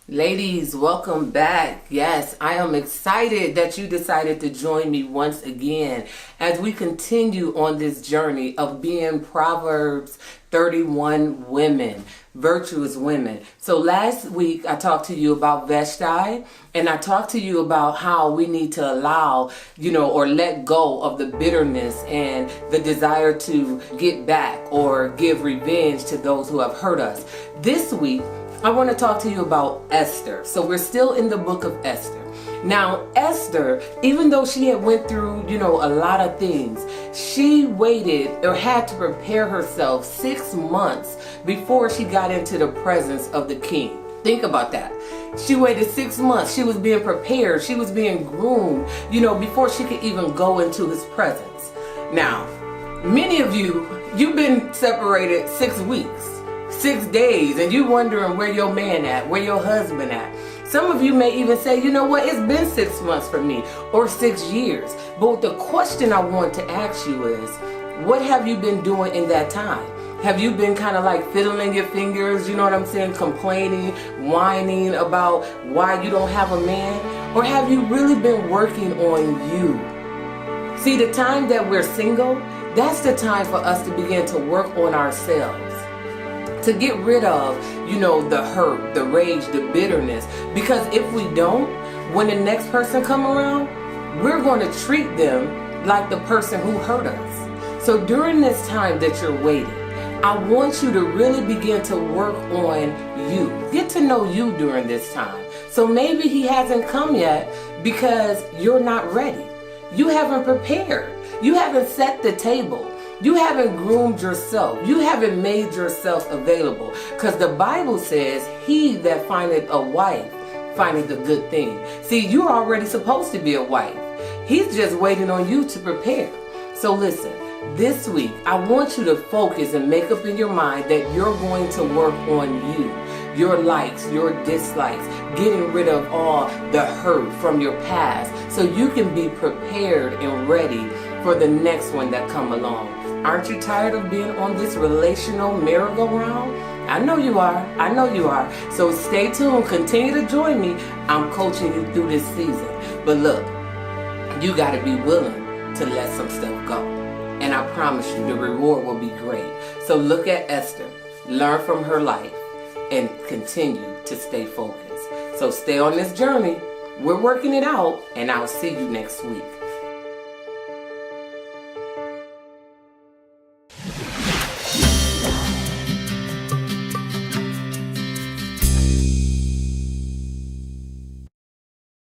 Ladies, welcome back. Yes, I am excited that you decided to join me once again as we continue on this journey of being Proverbs 31 women, virtuous women. So last week I talked to you about Veshtai, and I talked to you about how we need to allow, or let go of the bitterness and the desire to get back or give revenge to those who have hurt us. This week, I want to talk to you about Esther. So we're still in the book of Esther. Now, Esther, even though she had went through, a lot of things, she waited or had to prepare herself 6 months before she got into the presence of the king. Think about that. She waited 6 months. She was being prepared. She was being groomed, before she could even go into his presence. Now, many of you've been separated 6 weeks. 6 days, and you wondering where your man at, where your husband at. Some of you may even say, it's been 6 months for me, or 6 years. But the question I want to ask you is, what have you been doing in that time? Have you been kind of like fiddling your fingers, complaining, whining about why you don't have a man? Or have you really been working on you? See, the time that we're single, that's the time for us to begin to work on ourselves. To get rid of, the hurt, the rage, the bitterness. Because if we don't, when the next person come around, we're going to treat them like the person who hurt us. So during this time that you're waiting, I want you to really begin to work on you. Get to know you during this time. So maybe he hasn't come yet because you're not ready. You haven't prepared. You haven't set the table. You haven't groomed yourself. You haven't made yourself available. Because the Bible says, he that findeth a wife findeth a good thing. See, you're already supposed to be a wife. He's just waiting on you to prepare. So listen, this week, I want you to focus and make up in your mind that you're going to work on you. Your likes, your dislikes, getting rid of all the hurt from your past so you can be prepared and ready for the next one that come along. Aren't you tired of being on this relational merry-go-round? I know you are. I know you are. So stay tuned. Continue to join me. I'm coaching you through this season. But look, you got to be willing to let some stuff go. And I promise you the reward will be great. So look at Esther. Learn from her life and continue to stay focused. So stay on this journey. We're working it out, and I'll see you next week.